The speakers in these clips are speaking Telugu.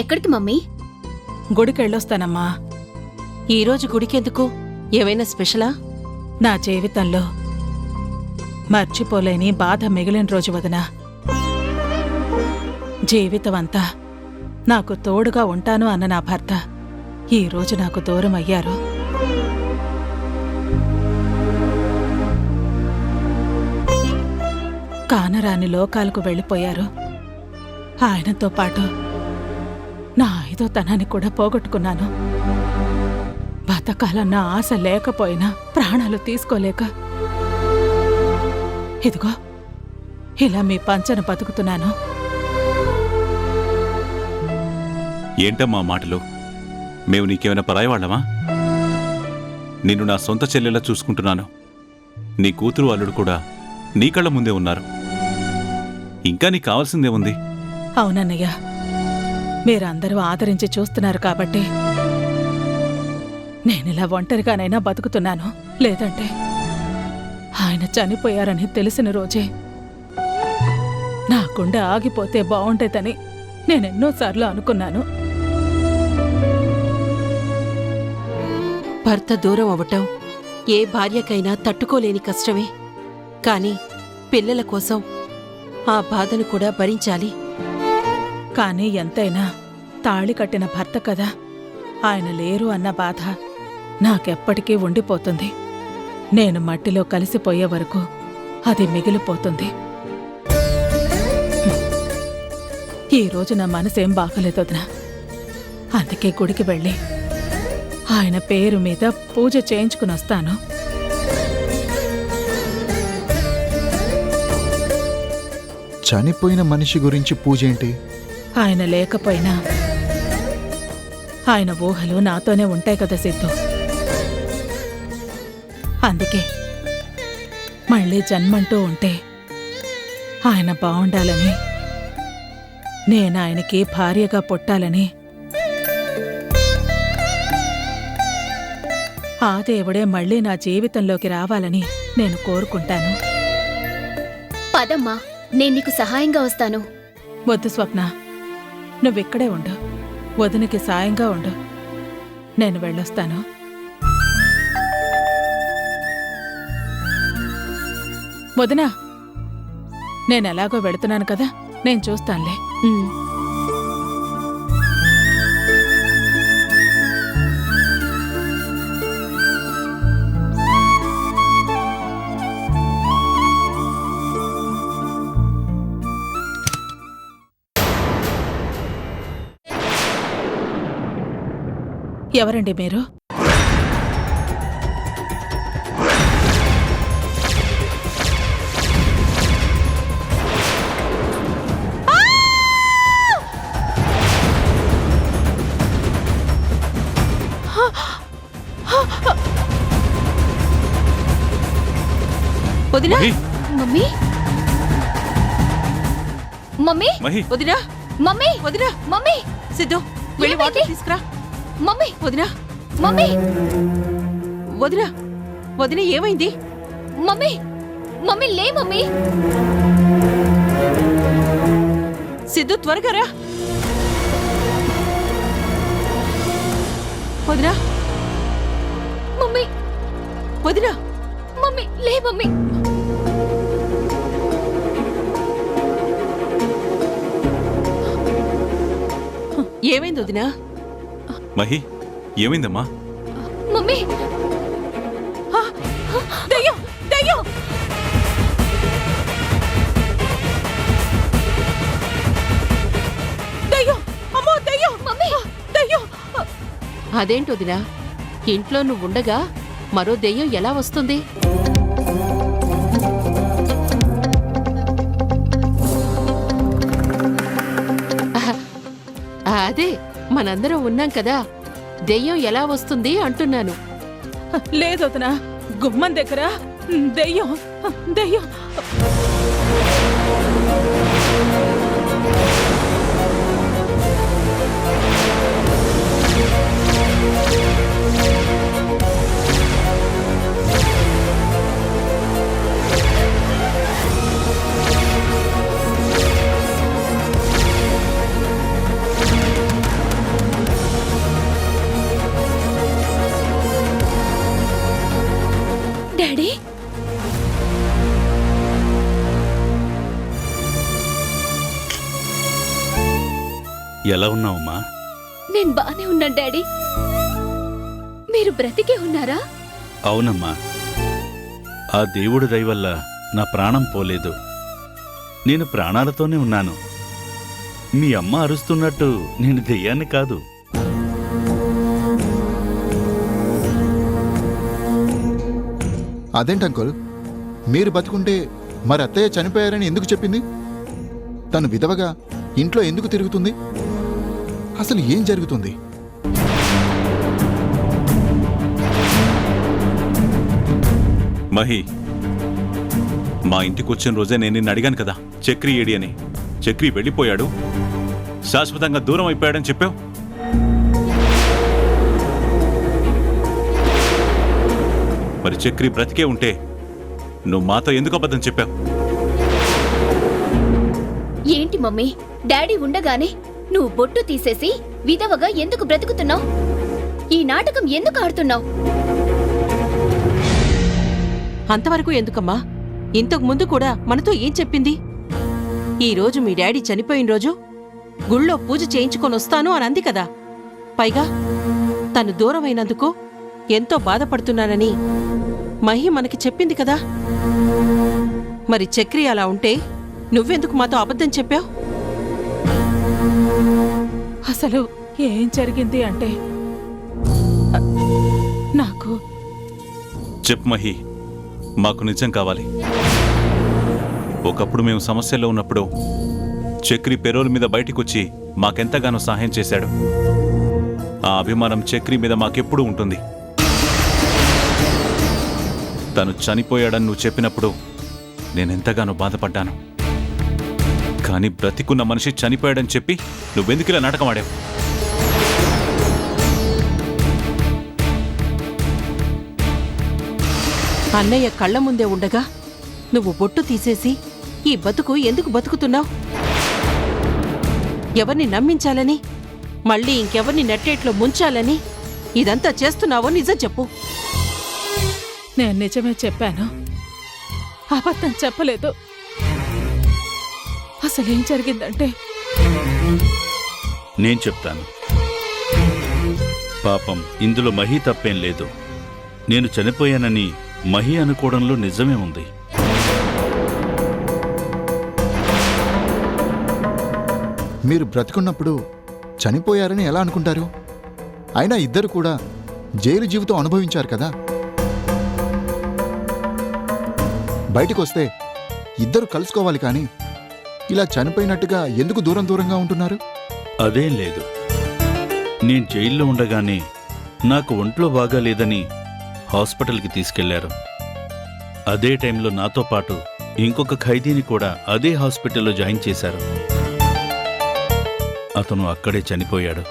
ఎక్కడికి మమ్మీ? గుడికెళ్ళొస్తానమ్మా. ఈరోజు గుడికెందుకు? ఏమైనా స్పెషలా? నా జీవితంలో మర్చిపోలేని బాధ మిగిలిన రోజు వదినా. జీవితమంతా నాకు తోడుగా ఉంటాను అన్న నా భర్త ఈరోజు నాకు దూరం అయ్యారు. కానరాని లోకాలకు వెళ్ళిపోయారు. ఆయనతో పాటు నా ఐదోతనాన్ని కూడా పోగొట్టుకున్నాను. బతకాలన్న ఆశ లేకపోయినా ప్రాణాలు తీసుకోలేక ఇదిగో ఇలా మీ పంచన బతుకుతున్నాను. ఏంటమ్మా మాటలు? మేము నీకేమైనా పరాయివాళ్ళమా? నిన్ను నా సొంత చెల్లెలా చూసుకుంటున్నాను. నీ కూతురు అల్లుడు కూడా నీ కళ్ళ ముందే ఉన్నారు. ఇంకా నీకు కావాల్సిందేముంది? అవునన్నయ్య, మీరందరూ ఆదరించి చూస్తున్నారు కాబట్టి నేనిలా ఒంటరిగానైనా బతుకుతున్నాను. లేదంటే ఆయన చనిపోయారని తెలిసిన రోజే నా గుండె ఆగిపోతే బావుండేదని నేనెన్నోసార్లు అనుకున్నాను. భర్త దూరం అవటం ఏ భార్యకైనా తట్టుకోలేని కష్టమే. కాని పిల్లల కోసం ఆ బాధను కూడా భరించాలి. కానీ ఎంతైనా తాళి కట్టిన భర్త కదా, ఆయన లేరు అన్న బాధ నాకెప్పటికీ ఉండిపోతుంది. నేను మట్టిలో కలిసిపోయే వరకు అది మిగిలిపోతుంది. ఈరోజు నా మనసేం బాగలేదు వదినా. అందుకే గుడికి వెళ్ళి ఆయన పేరు మీద పూజ చేయించుకునొస్తాను. చనిపోయిన మనిషి గురించి పూజ ఏంటి? ఆయన లేకపోయినా ఆయన ఊహలు నాతోనే ఉంటాయి కదా సిద్ధు. అందుకే మళ్ళీ జన్మంటూ ఉంటే ఆయన బావుండాలని, నేనాయనకి భార్యగా పుట్టాలని, ఆ దేవుడే మళ్ళీ నా జీవితంలోకి రావాలని నేను కోరుకుంటాను. పదమ్మా, నేను నీకు సహాయంగా వస్తాను. వద్దు స్వప్న, నువ్విక్కడే ఉండు. వదినకి సాయంగా ఉండు. నేను వెళ్ళొస్తాను. వదినా, నేనెలాగో వెళుతున్నాను కదా, నేను చూస్తానులే. ఎవరండి మీరు? వదినా, మమ్మీ మమ్మీ మహి, వదినా, మమ్మీ వదినా, మమ్మీ సిద్ధు వెళ్ళి వాటర్ తీసుకురా. మమ్మీ వదినా, మమ్మీ వదినా, వదినా ఏమైంది? మమ్మీ మమ్మీ లే మమ్మీ. సిద్ధు త్వరగా రా. వదినా, మమ్మీ వదినా, మమ్మీ లే మమ్మీ. ఏమైంది వదినా? మహి, ఏమైందమ్మా? మమ్మీ దయ్యం, దయ్యం! దయ్యం! అమ్మో దయ్యం! మమ్మీ దయ్యం! అదేంటొదినా, ఇంట్లో నువ్వుండగా మరో దెయ్యం ఎలా వస్తుంది? అదే మనందరం ఉన్నాం కదా, దెయ్యం ఎలా వస్తుంది అంటున్నాను. లేదొదనా, గుమ్మం దగ్గర దెయ్యం, దెయ్యం. డాడీ ఎలా ఉన్నావమ్మా? నేను బానే ఉన్నాను డాడీ. మీరు బ్రతికే ఉన్నారా? అవునమ్మా, ఆ దేవుడి దయ వల్ల నా ప్రాణం పోలేదు. నేను ప్రాణాలతోనే ఉన్నాను. మీ అమ్మ అరుస్తున్నట్టు నేను దెయ్యాన్ని కాదు. అదేంటి అంకుల్, మీరు బతుకుంటే మరి అత్తయ్య చనిపోయారని ఎందుకు చెప్పింది? తను విధవగా ఇంట్లో ఎందుకు తిరుగుతుంది? అసలు ఏం జరుగుతుంది? మహి, మా ఇంటికి వచ్చిన రోజే నేను నిన్ను అడిగాను కదా చక్రి ఏడి అని. చక్రి వెళ్ళిపోయాడు, శాశ్వతంగా దూరం అయిపోయాడని చెప్పావు. మరి చక్రి బ్రతికే ఉంటే నువ్వు మాతో ఎందుకు అబద్ధం చెప్పావు? ఏంటి మమ్మీ, డాడీ ఉండగానే నువ్వు బొట్టు తీసేసి విధవగా ఎందుకు బ్రతుకుతున్నావు? ఈ నాటకం ఎందుకు ఆడుతున్నావు? అంతవరకు ఎందుకమ్మా? ఇంతకు ముందు కూడా మనతో ఏం చెప్పింది? ఈ రోజు మీ డాడీ చనిపోయిన రోజు గుళ్ళో పూజ చేయించుకొనొస్తాను అని అంది కదా. పైగా తను దూరమైనందుకు ఎంతో బాధపడుతున్నానని మహి మనకి చెప్పింది కదా. మరి చక్రి అలా ఉంటే నువ్వెందుకు మాతో అబద్ధం చెప్పావు? అసలు ఏం జరిగింది అంటే నాకు చెప్పు మహి, మాకు నిజం కావాలి. ఒకప్పుడు మేము సమస్యల్లో ఉన్నప్పుడు చక్రి పెరోల్ మీద బయటికొచ్చి మాకెంతగానో సహాయం చేశాడు. ఆ అభిమానం చక్రి మీద మాకెప్పుడూ ఉంటుంది. తను చనిపోయాడని నువ్వు చెప్పినప్పుడు నేనెంతగానో బాధపడ్డాను. కానీ బ్రతికున్న మనిషి చనిపోయాడని చెప్పి నువ్వెందుకు ఇలా నాటకం ఆడావు? అన్నయ్య కళ్ళ ముందే ఉండగా నువ్వు బొట్టు తీసేసి ఈ బతుకు ఎందుకు బతుకుతున్నావు? ఎవరిని నమ్మించాలని, మళ్ళీ ఇంకెవరిని నెట్టేట్లో ముంచాలని ఇదంతా చేస్తున్నావో నిజం చెప్పు. నేను నిజమే చెప్పాను, అబద్ధం చెప్పలేదు. అసలేం జరిగిందంటే నేను చెప్తాను. పాపం ఇందులో మహి తప్పేం లేదు. నేను చనిపోయానని మహి అనుకోవడంలో నిజమే ఉంది. మీరు బ్రతికున్నప్పుడు చనిపోయారని ఎలా అనుకుంటారు? అయినా ఇద్దరు కూడా జైలు జీవితం అనుభవించారు కదా. బయటకు వస్తే ఇద్దరు కలుసుకోవాలి, కానీ ఇలా చనిపోయినట్టుగా ఎందుకు దూరం దూరంగా ఉంటున్నారు? అదేం లేదు. నేను జైల్లో ఉండగానే నాకు ఒంట్లో బాగాలేదని హాస్పిటల్కి తీసుకెళ్లారు. అదే టైంలో నాతో పాటు ఇంకొక ఖైదీని కూడా అదే హాస్పిటల్లో జాయిన్ చేశారు. అతను అక్కడే చనిపోయాడు.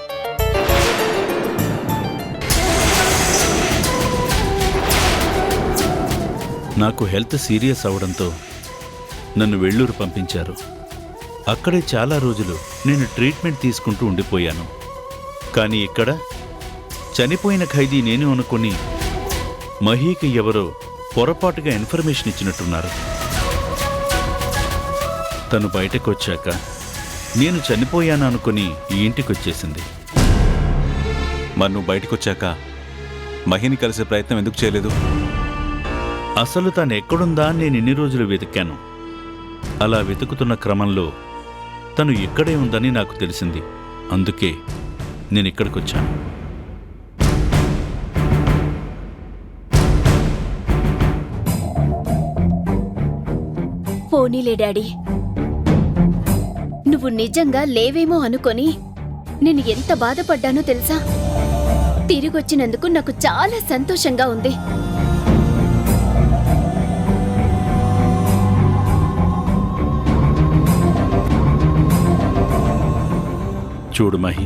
నాకు హెల్త్ సీరియస్ అవడంతో నన్ను వెల్లూరు పంపించారు. అక్కడే చాలా రోజులు నేను ట్రీట్మెంట్ తీసుకుంటూ ఉండిపోయాను. కానీ ఇక్కడ చనిపోయిన ఖైదీ నేను అనుకుని మహీకి ఎవరో పొరపాటుగా ఇన్ఫర్మేషన్ ఇచ్చినట్టున్నారు. తను బయటకొచ్చాక నేను చనిపోయాను అనుకుని ఈ ఇంటికొచ్చేసింది. మరి నువ్వు బయటకొచ్చాక మహిని కలిసే ప్రయత్నం ఎందుకు చేయలేదు? అసలు తను ఎక్కడుందా నేను ఇన్ని రోజులు వెతికాను. అలా వెతుకుతున్న క్రమంలో తను ఇక్కడే ఉందని నాకు తెలిసింది. అందుకే నేను ఇక్కడికొచ్చాను. పోనీలే డాడీ, నువ్వు నిజంగా లేవేమో అనుకొని నేను ఎంత బాధపడ్డానో తెలుసా? తిరిగొచ్చినందుకు నాకు చాలా సంతోషంగా ఉంది. చూడు మహి,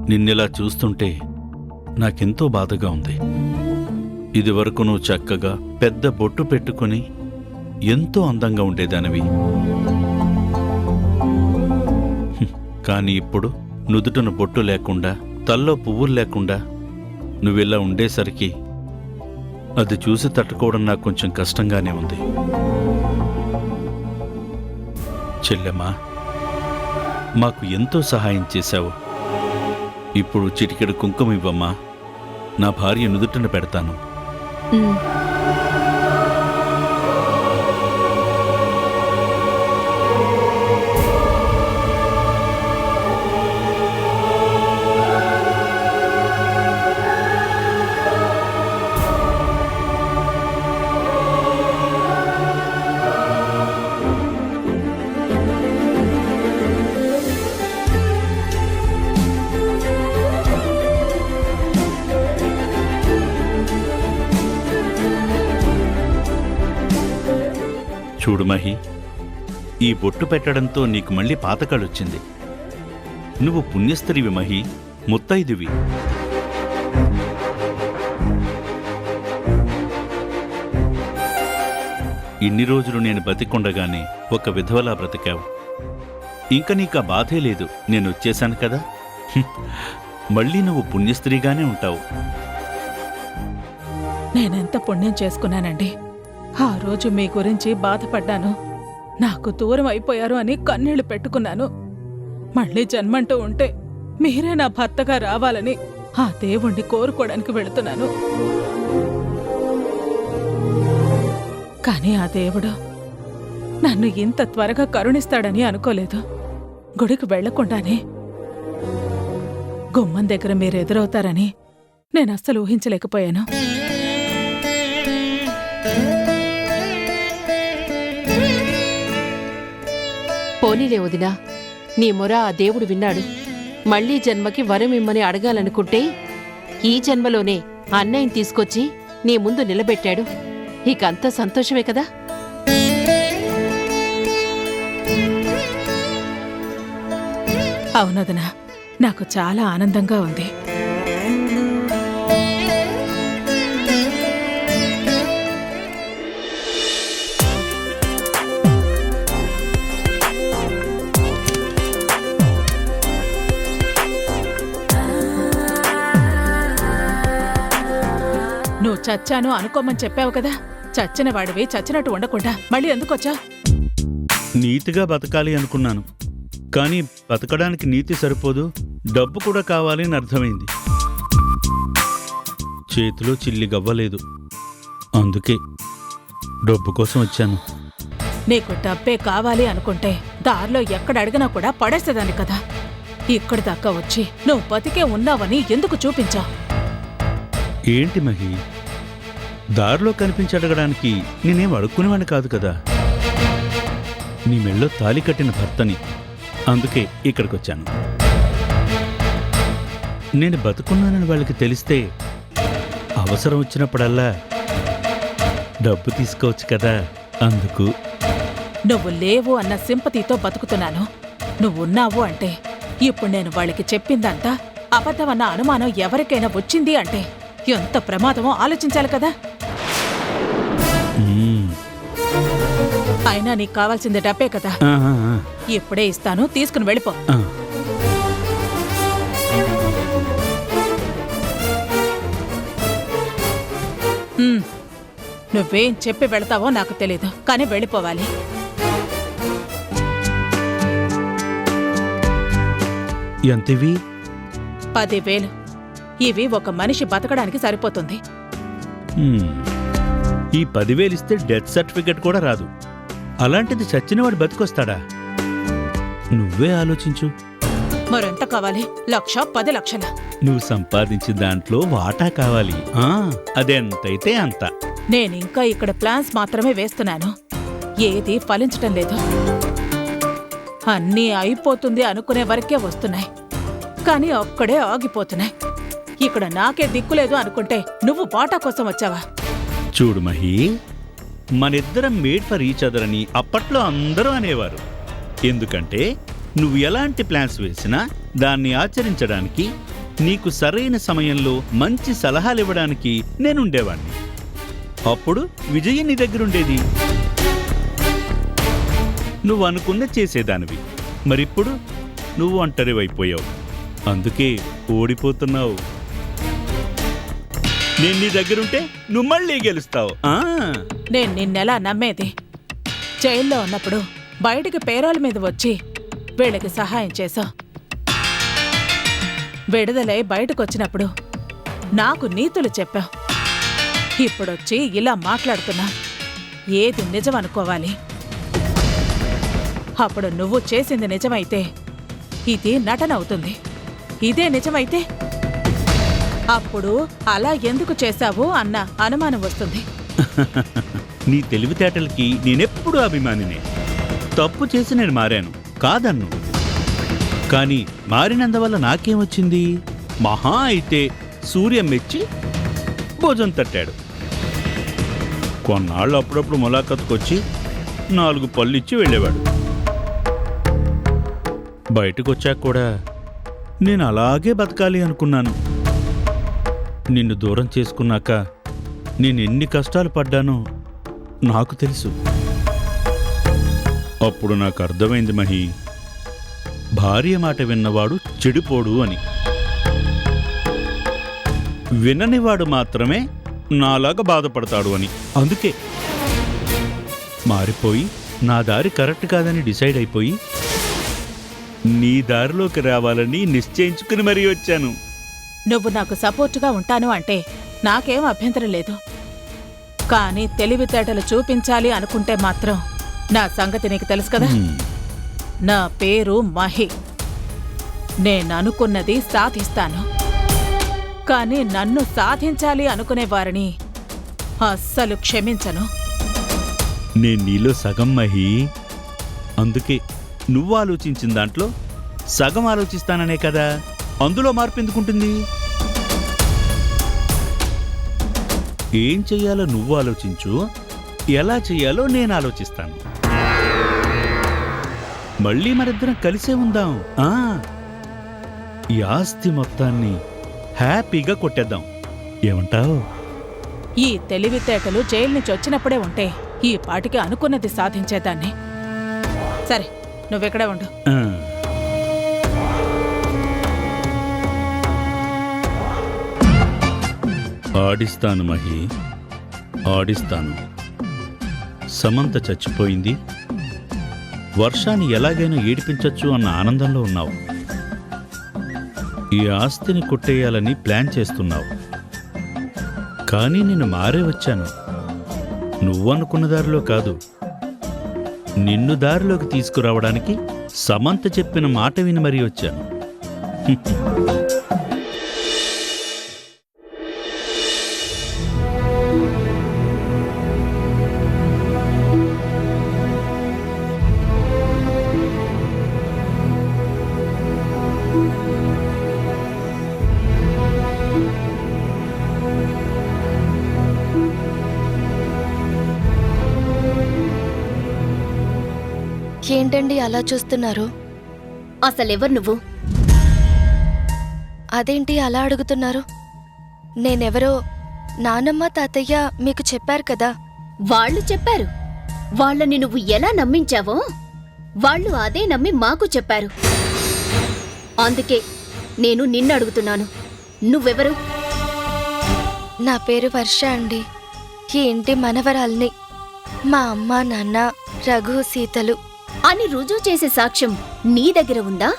నిన్నెలా చూస్తుంటే నాకెంతో బాధగా ఉంది. ఇదివరకు నువ్వు చక్కగా పెద్ద బొట్టు పెట్టుకుని ఎంతో అందంగా ఉండేదానివి. కానీ ఇప్పుడు నుదుటను బొట్టు లేకుండా, తల్లో పువ్వులు లేకుండా నువ్విలా ఉండేసరికి అది చూసి తట్టుకోవడం నాకు కొంచెం కష్టంగానే ఉంది. చెల్లెమ్మా, మాకు ఎంతో సహాయం చేశావు. ఇప్పుడు చిటికెడు కుంకుమ ఇవ్వమ్మా, నా భార్య నుదుటిన పెడతాను. చూడు మహి, ఈ బొట్టు పెట్టడంతో నీకు మళ్ళీ పాతకాలొచ్చింది. నువ్వు పుణ్యస్త్రీవి మహి, ముత్తైదువి. ఇన్ని రోజులు నేను బతికొండగానే ఒక విధవలా బ్రతికావు. ఇంక నీకు ఆ బాధే లేదు, నేను వచ్చేశాను కదా. మళ్ళీ నువ్వు పుణ్యస్త్రీగానే ఉంటావు. నేనెంత పుణ్యం చేసుకున్నానండి. ఆ రోజు మీ గురించి బాధపడ్డాను. నాకు దూరం అయిపోయారు అని కన్నీళ్లు పెట్టుకున్నాను. మళ్ళీ జన్మంటూ ఉంటే మీరే నా భర్తగా రావాలని ఆ దేవుణ్ణి కోరుకోవడానికి వెళుతున్నాను. కానీ ఆ దేవుడు నన్ను ఇంత త్వరగా కరుణిస్తాడని అనుకోలేదు. గుడికి వెళ్లకుండానే గుమ్మం దగ్గర మీరు ఎదురవుతారని నేనస్సలు ఊహించలేకపోయాను. పోనీలే వదినా, నీ మొర ఆ దేవుడు విన్నాడు. మళ్లీ జన్మకి వరం ఇమ్మని అడగాలనుకుంటే ఈ జన్మలోనే అన్నయ్యని తీసుకొచ్చి నీ ముందు నిలబెట్టాడు. ఇకంతా సంతోషమే కదా. అవునదనా, నాకు చాలా ఆనందంగా ఉంది. నువ్వు చచ్చాను అనుకోమని చెప్పావు కదా. చచ్చిన వాడివి చచ్చినట్టు ఉండకుండా మళ్ళీ ఎందుకొచ్చా? నీతిగా బతకాలి అనుకున్నాను, కానీ బతకడానికి నీతి సరిపోదు, డబ్బు కూడా కావాలి అని అర్థమైంది. చేతిలో చిల్లి గవ్వలేదు, అందుకే డబ్బు కోసం వచ్చాను. నీకు డబ్బే కావాలి అనుకుంటే దారిలో ఎక్కడ అడిగినా కూడా పడేసేదాన్ని కదా. ఇక్కడి దాకా వచ్చి నువ్వు బతికే ఉన్నావని ఎందుకు చూపించా? ఏంటి మహి, దారిలో కనిపించి అడగడానికి నేనేం అడుక్కునేవాడిని కాదు కదా. నీ మెళ్ళో తాళి కట్టిన భర్తని, అందుకే ఇక్కడికొచ్చాను. నేను బతుకున్నానని వాళ్ళకి తెలిస్తే అవసరం వచ్చినప్పుడల్లా డబ్బు తీసుకోవచ్చు కదా, అందుకు. నువ్వు లేవు అన్న సింపతితో బతుకుతున్నాను. నువ్వున్నావు అంటే ఇప్పుడు నేను వాళ్ళకి చెప్పిందంతా అబద్ధమన్న అనుమానం ఎవరికైనా వచ్చింది అంటే ఎంత ప్రమాదమో ఆలోచించాలి కదా. అయినా నీకు కావాల్సింది డబ్బే కదా. ఇప్పుడే ఇస్తాను, తీసుకుని వెళ్ళిపో. నువ్వేం చెప్పి వెళతావో నాకు తెలీదు, కానీ వెళ్ళిపోవాలి. ఎంతవి? 10,000. ఇవి ఒక మనిషి బతకడానికి సరిపోతుంది. ఈ 10,000 ఇస్తే డెత్ సర్టిఫికెట్ కూడా రాదు. అలాంటిది చచ్చినవాడు బతికొస్తాడా? నువ్వే ఆలోచించు. మరెంత కావాలి? 1,00,000, 10 లక్షల? నువ్వు సంపాదించిన దాంట్లో వాటా కావాలి. అదెంతైతే అంత. నేనింకా ఇక్కడ ప్లాన్స్ మాత్రమే వేస్తున్నాను, ఏది ఫలించటం లేదు. అన్నీ అయిపోతుంది అనుకునే వరకే వస్తున్నాయి, కానీ అక్కడే ఆగిపోతున్నాయి. ఇక్కడ నాకే దిక్కులేదు అనుకుంటే నువ్వు వాటా కోసం వచ్చావా? చూడు మహి, మనిద్దరం మేడ్ ఫర్ ఈచ్ అదర్ అని అప్పట్లో అందరూ అనేవారు. ఎందుకంటే నువ్వు ఎలాంటి ప్లాన్స్ వేసినా దాన్ని ఆచరించడానికి, నీకు సరైన సమయంలో మంచి సలహాలు ఇవ్వడానికి నేనుండేవాణ్ణి. అప్పుడు విజయం నీ దగ్గరుండేది, నువ్వు అనుకున్న చేసేదానివి. మరిప్పుడు నువ్వు ఒంటరివైపోయావు, అందుకే ఓడిపోతున్నావు. నేను నీ దగ్గరుంటే నువ్వు మళ్ళీ గెలుస్తావు. నేను నిన్నెలా నమ్మేది? జైల్లో ఉన్నప్పుడు బయటికి పేరోల మీద వచ్చి వీళ్ళకి సహాయం చేశావు. విడుదలై బయటకొచ్చినప్పుడు నాకు నీతులు చెప్పావు. ఇప్పుడొచ్చి ఇలా మాట్లాడుతున్నా. ఏది నిజం అనుకోవాలి? అప్పుడు నువ్వు చేసింది నిజమైతే ఇది నటన అవుతుంది. ఇదే నిజమైతే అప్పుడు అలా ఎందుకు చేశావు అన్న అనుమానం వస్తుంది. నీ తెలివితేటలకి నేనెప్పుడూ అభిమానినే. తప్పు చేసి నేను మారాను కాదన్ను. కానీ మారినందువల్ల నాకేమొచ్చింది? మహా అయితే సూర్యం మెచ్చి భోజనం తట్టాడు. కొన్నాళ్ళు అప్పుడప్పుడు ములాఖత్కొచ్చి 4 పళ్ళిచ్చి వెళ్ళేవాడు. బయటకొచ్చాక కూడా నేను అలాగే బతకాలి అనుకున్నాను. నిన్ను దూరం చేసుకున్నాక నేనెన్ని కష్టాలు పడ్డానో నాకు తెలుసు. అప్పుడు నాకు అర్థమైంది మహి, భార్య మాట విన్నవాడు చెడిపోడు అని. విననివాడు మాత్రమే నాలాగా బాధపడతాడు అని. అందుకే మారిపోయి నా దారి కరెక్ట్ కాదని డిసైడ్ అయిపోయి నీ దారిలోకి రావాలని నిశ్చయించుకుని మరీ వచ్చాను. నువ్వు నాకు సపోర్టుగా ఉంటాను అంటే నాకేం అభ్యంతరం లేదు. కానీ తెలివితేటలు చూపించాలి అనుకుంటే మాత్రం నా సంగతి నీకు తెలుసు కదా. నా పేరు మహి. నేననుకున్నది సాధిస్తాను. కానీ నన్ను సాధించాలి అనుకునే వారిని అస్సలు క్షమించను. నేను నీలో సగం మహి. అందుకే నువ్వు ఆలోచించిన దాంట్లో సగం ఆలోచిస్తాననే కదా. అందులో మార్పు ఎందుకుంటుంది? ఏం చెయ్యాలో నువ్వు ఆలోచించు, ఎలా చెయ్యాలో నేను ఆలోచిస్తాను. మళ్ళీ మరిద్దరం కలిసే ఉందాం. ఈ ఆస్తి మొత్తాన్ని హ్యాపీగా కొట్టేద్దాం. ఏమంటావు? ఈ తెలివితేటలు జైలు నుంచి వచ్చినప్పుడే ఉంటే ఈ పాటికి అనుకున్నది సాధించేదాన్ని. సరే, నువ్వెక్కడే ఉండు. ఆడిస్తాను మహి, ఆడిస్తాను. సమంత చచ్చిపోయింది. వర్షాన్ని ఎలాగైనా ఏడిపించొచ్చు అన్న ఆనందంలో ఉన్నావు. ఈ ఆస్తిని కొట్టేయాలని ప్లాన్ చేస్తున్నావు. కానీ నేను మారే వచ్చాను. నువ్వనుకున్న దారిలో కాదు, నిన్ను దారిలోకి తీసుకురావడానికి సమంత చెప్పిన మాట విని మరీ వచ్చాను. ఏంటండి అలా చూస్తున్నారు? అసలెవరు నువ్వు? అదేంటి అలా అడుగుతున్నారు? నేనెవరో నానమ్మ తాతయ్య మీకు చెప్పారు కదా. వాళ్ళు చెప్పారు. వాళ్ళని నువ్వు ఎలా నమ్మించావో వాళ్ళు అదే నమ్మి మాకు చెప్పారు. అందుకే నేను నిన్ను అడుగుతున్నాను, నువ్వెవరు? నా పేరు వర్ష అండి. ఈ ఇంటి మనవరాల్ని. మా అమ్మ నాన్న రఘు సీతలు అని రుజువు చేసే సాక్ష్యం నీ దగ్గర ఉందా?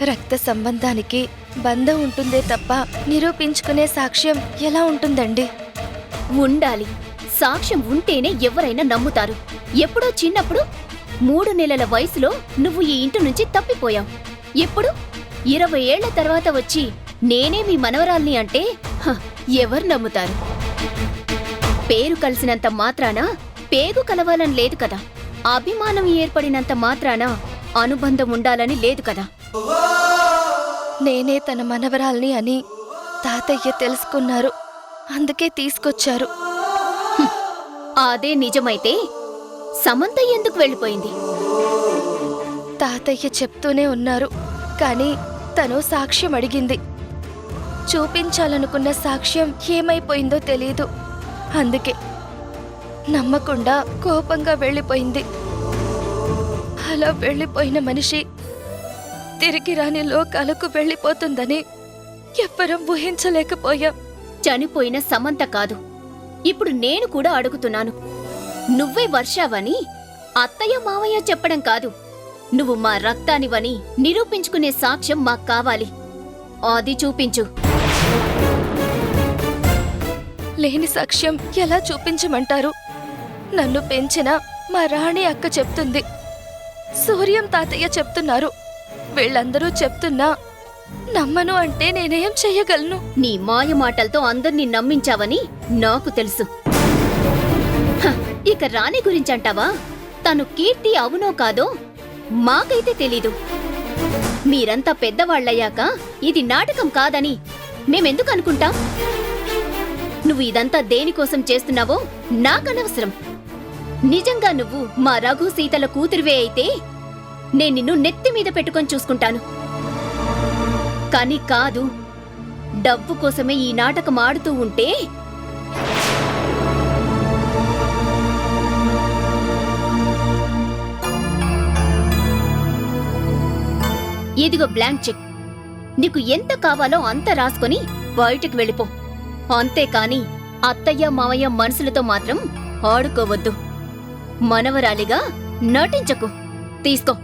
రక్త సంబంధానికి బంధం ఉంటుందే తప్ప నిరూపించుకునే సాక్ష్యం ఎలా ఉంటుందండి? ఉండాలి. సాక్ష్యం ఉంటేనే ఎవరైనా నమ్ముతారు. ఎప్పుడో చిన్నప్పుడు 3 నెలల వయసులో నువ్వు ఈ ఇంటి నుంచి తప్పిపోయావు. ఎప్పుడు 20 ఏళ్ల తర్వాత వచ్చి నేనే మీ మనవరాల్ని అంటే ఎవరు నమ్ముతారు? పేరు కలిసినంత మాత్రాన పేగు కలవాలని లేదు కదా. అభిమానం ఏర్పడినంత మాత్రాన అనుబంధం ఉండాలని లేదు కదా. నేనే తన మనవరాల్ని అని తాతయ్య తెలుసుకున్నారు. అందుకే తీసుకొచ్చారు. అదే నిజమైతే సమంత ఎందుకు వెళ్ళిపోయింది? తాతయ్య చెప్తూనే ఉన్నారు. కానీ తను సాక్ష్యం అడిగింది. చూపించాలనుకున్న సాక్ష్యం ఏమైపోయిందో తెలీదు. అందుకే నమ్మకుండా కోపంగా వెళ్ళిపోయింది. అలా వెళ్ళిపోయిన మనిషి తిరిగి రాని లోకాలకు వెళ్ళిపోతుందని ఎవ్వరం ఊహించలేకపోయాం. చనిపోయిన సమంత కాదు, ఇప్పుడు నేను కూడా అడుగుతున్నాను. నువ్వే వర్షావని అత్తయ్య మావయ్య చెప్పడం కాదు, నువ్వు మా రక్తానివని నిరూపించుకునే సాక్ష్యం మాకు కావాలి. అది చూపించు. లేని సాక్ష్యం ఎలా చూపించమంటారు? నన్ను పెంచిన మా రాణి అక్క చెప్తుంది, సూర్యం తాతయ్య చెప్తున్నారు. వీళ్ళందరూ చెప్తున్నా నమ్మను అంటే నేనేం చెయ్యగలను? నీ మాయ మాటలతో అందర్నీ నమ్మించావని నాకు తెలుసు. హ, ఇక రాణి గురించంటావా? తను కీర్తి అవునో కాదో మాకైతే తెలీదు. మీరంతా పెద్దవాళ్లయ్యాక ఇది నాటకం కాదని మేమెందుకు అనుకుంటాం? నువ్వు ఇదంతా దేనికోసం చేస్తున్నావో నాకనవసరం. నిజంగా నువ్వు మా రఘు సీతల కూతురివే అయితే నేను నిన్ను నెత్తి మీద పెట్టుకొని చూసుకుంటాను. కాని కాదు, డబ్బు కోసమే ఈ నాటకం ఆడుతూ ఉంటే ఇదిగో బ్లాంక్ చెక్. నీకు ఎంత కావాలో అంత రాసుకొని బయటకు వెళ్ళిపో. అంతేకాని అత్తయ్య మావయ్య మనసులతో మాత్రం ఆడుకోవద్దు. మనవరాలిగా నటించకు. తీసుకో.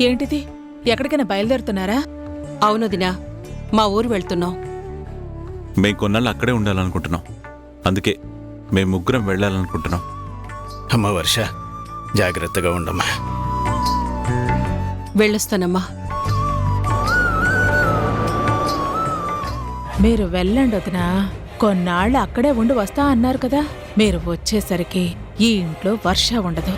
ఏంటిది? ఎక్కడికైనా బయలుదేరుతున్నారా? అవునదినా, మా ఊరు వెళ్తున్నాం. మేం కొన్నాళ్ళు అక్కడే ఉండాలనుకుంటున్నాం. అందుకే మేం ముగ్గురం వెళ్ళాలనుకుంటున్నాం. అమ్మ వర్ష, జాగ్రత్తగా ఉండమ్మా. వెళ్ళొస్తానమ్మా. మీరు వెళ్ళండి వదినా. కొన్నాళ్ళు అక్కడే ఉండి వస్తా అన్నారు కదా. మీరు వచ్చేసరికి ఈ ఇంట్లో వర్ష ఉండదు.